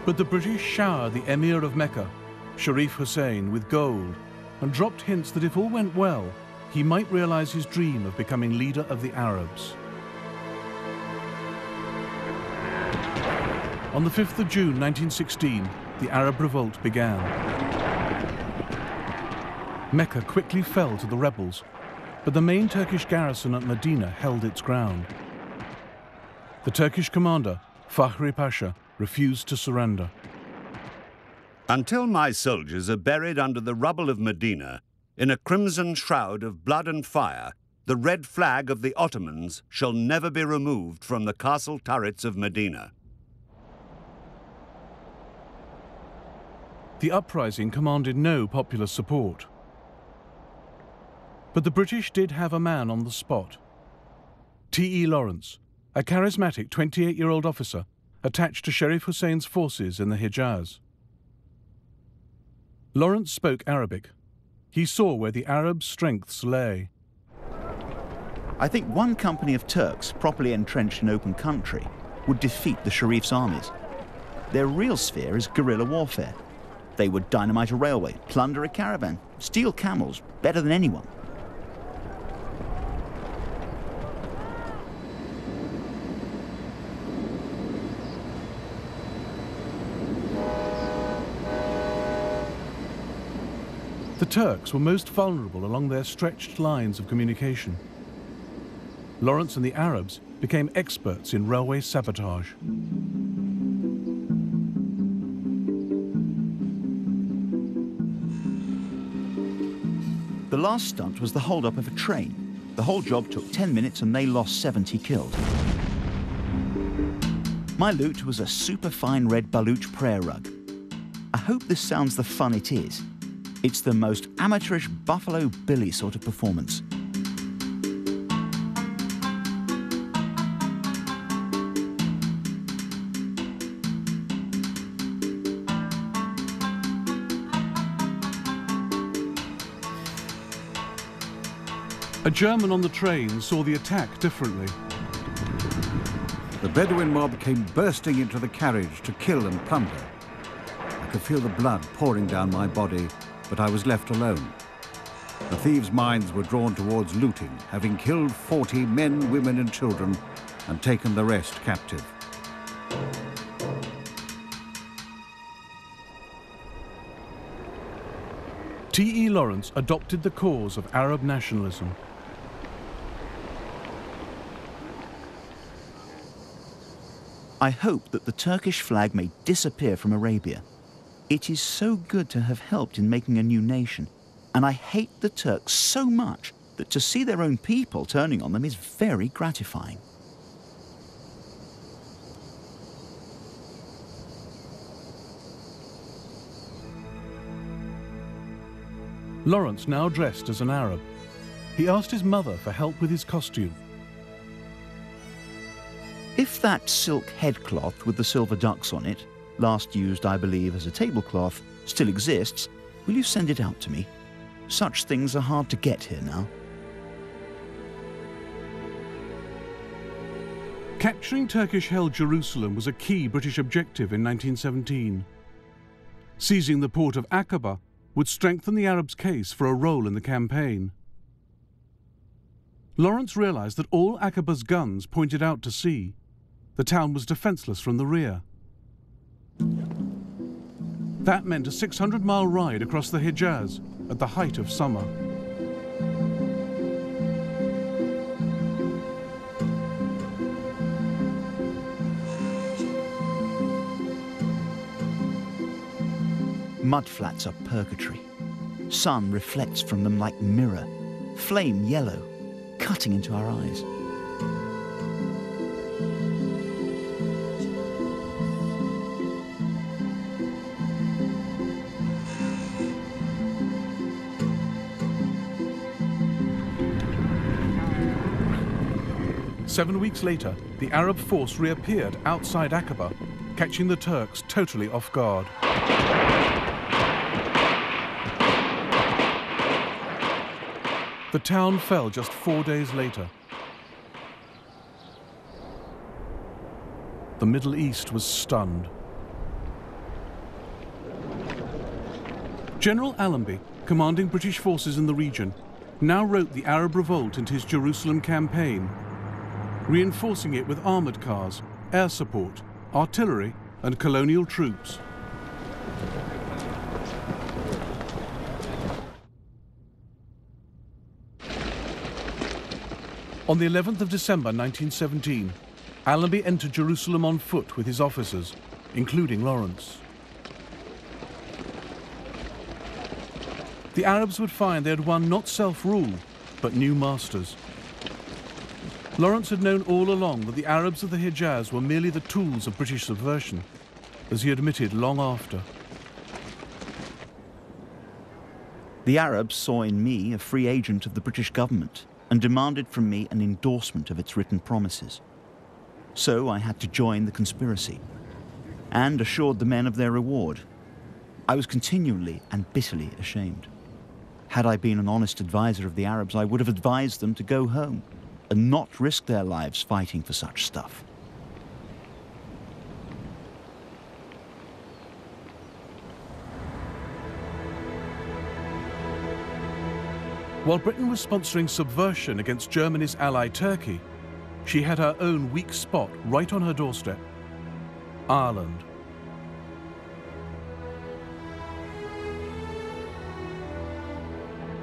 But the British showered the Emir of Mecca, Sharif Hussein, with gold and dropped hints that if all went well, he might realize his dream of becoming leader of the Arabs. On the 5th of June 1916, the Arab revolt began. Mecca quickly fell to the rebels, but the main Turkish garrison at Medina held its ground. The Turkish commander, Fahri Pasha, refused to surrender. Until my soldiers are buried under the rubble of Medina, in a crimson shroud of blood and fire, the red flag of the Ottomans shall never be removed from the castle turrets of Medina. The uprising commanded no popular support. But the British did have a man on the spot. T.E. Lawrence, a charismatic 28-year-old officer attached to Sharif Hussein's forces in the Hijaz. Lawrence spoke Arabic. He saw where the Arabs' strengths lay. I think one company of Turks properly entrenched in open country would defeat the Sharif's armies. Their real sphere is guerrilla warfare. They would dynamite a railway, plunder a caravan, steal camels better than anyone. The Turks were most vulnerable along their stretched lines of communication. Lawrence and the Arabs became experts in railway sabotage. The last stunt was the hold-up of a train. The whole job took 10 minutes and they lost 70 killed. My loot was a superfine red Baluch prayer rug. I hope this sounds the fun it is. It's the most amateurish Buffalo Billy sort of performance. A German on the train saw the attack differently. The Bedouin mob came bursting into the carriage to kill and plunder. I could feel the blood pouring down my body, but I was left alone. The thieves' minds were drawn towards looting, having killed 40 men, women and children and taken the rest captive. T.E. Lawrence adopted the cause of Arab nationalism. I hope that the Turkish flag may disappear from Arabia. It is so good to have helped in making a new nation, and I hate the Turks so much that to see their own people turning on them is very gratifying. Lawrence now dressed as an Arab. He asked his mother for help with his costume. If that silk headcloth with the silver ducks on it, last used, I believe, as a tablecloth, still exists, will you send it out to me? Such things are hard to get here now. Capturing Turkish-held Jerusalem was a key British objective in 1917. Seizing the port of Aqaba would strengthen the Arabs' case for a role in the campaign. Lawrence realized that all Aqaba's guns pointed out to sea. The town was defenseless from the rear. That meant a 600-mile ride across the Hijaz at the height of summer. Mudflats are purgatory. Sun reflects from them like mirror, flame yellow, cutting into our eyes. Seven weeks later, the Arab force reappeared outside Aqaba, catching the Turks totally off guard. The town fell just 4 days later. The Middle East was stunned. General Allenby, commanding British forces in the region, now wrote the Arab revolt into his Jerusalem campaign, reinforcing it with armoured cars, air support, artillery and colonial troops. On the 11th of December 1917, Allenby entered Jerusalem on foot with his officers, including Lawrence. The Arabs would find they had won not self-rule, but new masters. Lawrence had known all along that the Arabs of the Hijaz were merely the tools of British subversion, as he admitted long after. The Arabs saw in me a free agent of the British government and demanded from me an endorsement of its written promises. So I had to join the conspiracy and assured the men of their reward. I was continually and bitterly ashamed. Had I been an honest advisor of the Arabs, I would have advised them to go home and not risk their lives fighting for such stuff. While Britain was sponsoring subversion against Germany's ally Turkey, she had her own weak spot right on her doorstep: Ireland.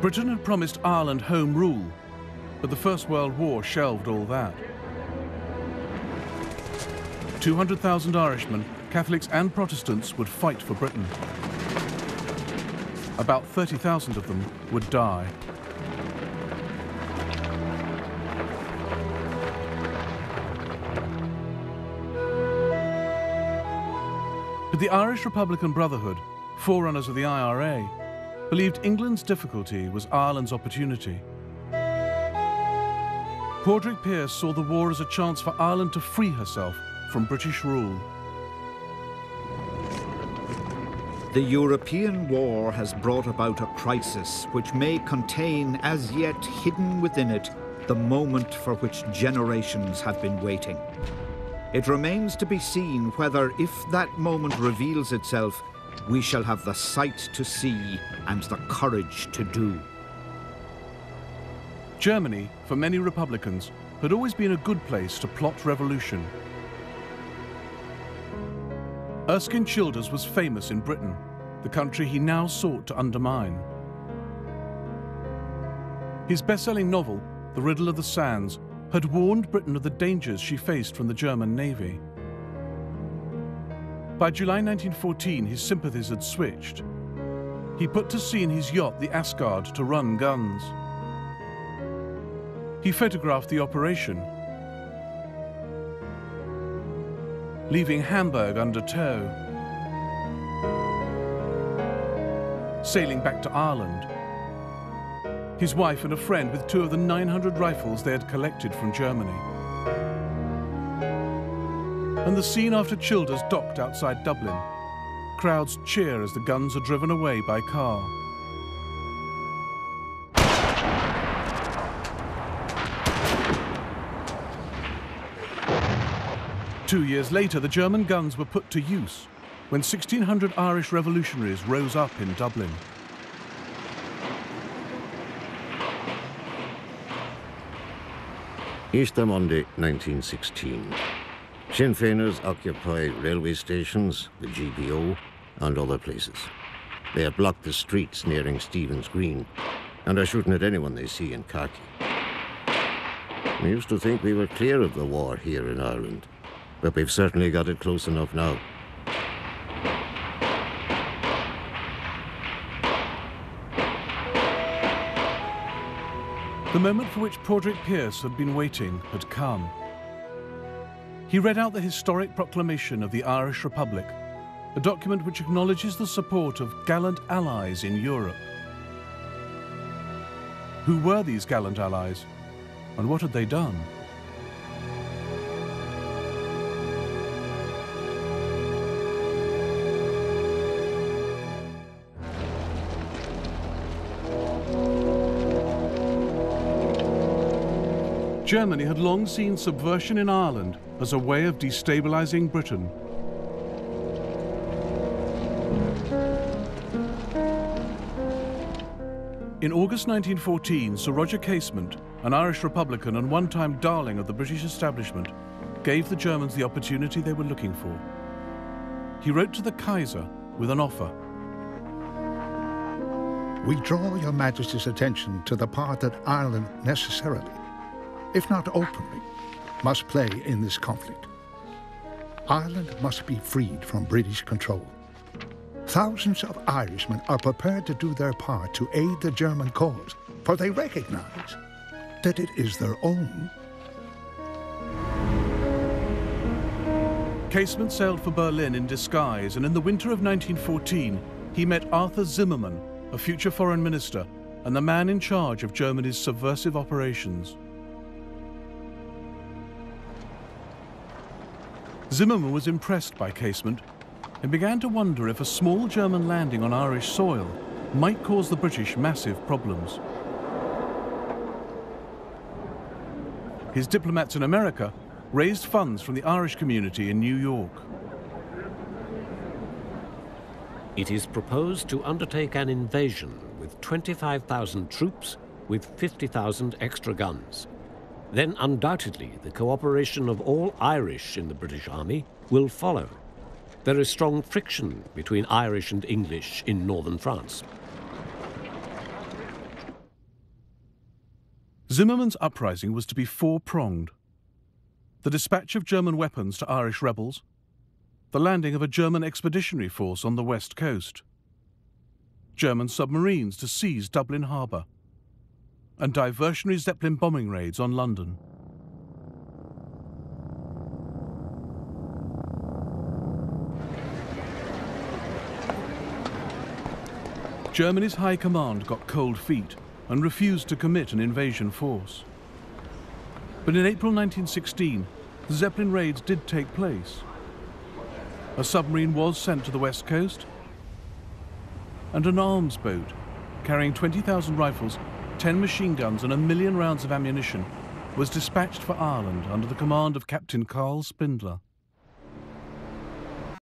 Britain had promised Ireland home rule, but the First World War shelved all that. 200,000 Irishmen, Catholics and Protestants, would fight for Britain. About 30,000 of them would die. But the Irish Republican Brotherhood, forerunners of the IRA, believed England's difficulty was Ireland's opportunity. Padraig Pearse saw the war as a chance for Ireland to free herself from British rule. The European war has brought about a crisis which may contain, as yet hidden within it, the moment for which generations have been waiting. It remains to be seen whether, if that moment reveals itself, we shall have the sight to see and the courage to do. Germany, for many Republicans, had always been a good place to plot revolution. Erskine Childers was famous in Britain, the country he now sought to undermine. His best-selling novel, The Riddle of the Sands, had warned Britain of the dangers she faced from the German Navy. By July 1914, his sympathies had switched. He put to sea in his yacht, the Asgard, to run guns. He photographed the operation, leaving Hamburg under tow, sailing back to Ireland. His wife and a friend with 2 of the 900 rifles they had collected from Germany. And the scene after Childers docked outside Dublin. Crowds cheer as the guns are driven away by car. Two years later, the German guns were put to use when 1,600 Irish revolutionaries rose up in Dublin. Easter Monday, 1916. Sinn Féiners occupy railway stations, the GBO, and other places. They have blocked the streets nearing Stephen's Green and are shooting at anyone they see in khaki. We used to think we were clear of the war here in Ireland, but we've certainly got it close enough now. The moment for which Padraig Pearse had been waiting had come. He read out the historic proclamation of the Irish Republic, a document which acknowledges the support of gallant allies in Europe. Who were these gallant allies, and what had they done? Germany had long seen subversion in Ireland as a way of destabilizing Britain. In August 1914, Sir Roger Casement, an Irish Republican and one-time darling of the British establishment, gave the Germans the opportunity they were looking for. He wrote to the Kaiser with an offer. We draw your Majesty's attention to the part that Ireland necessarily, if not openly, must play in this conflict. Ireland must be freed from British control. Thousands of Irishmen are prepared to do their part to aid the German cause, for they recognize that it is their own. Casement sailed for Berlin in disguise, and in the winter of 1914, he met Arthur Zimmermann, a future foreign minister, and the man in charge of Germany's subversive operations. Zimmermann was impressed by Casement and began to wonder if a small German landing on Irish soil might cause the British massive problems. His diplomats in America raised funds from the Irish community in New York. It is proposed to undertake an invasion with 25,000 troops with 50,000 extra guns. Then undoubtedly the cooperation of all Irish in the British Army will follow. There is strong friction between Irish and English in northern France. Zimmermann's uprising was to be four-pronged: the dispatch of German weapons to Irish rebels, the landing of a German expeditionary force on the west coast, German submarines to seize Dublin harbour, and diversionary Zeppelin bombing raids on London. Germany's high command got cold feet and refused to commit an invasion force. But in April 1916, the Zeppelin raids did take place. A submarine was sent to the west coast, and an arms boat carrying 20,000 rifles, 10 machine guns and 1 million rounds of ammunition was dispatched for Ireland under the command of Captain Carl Spindler.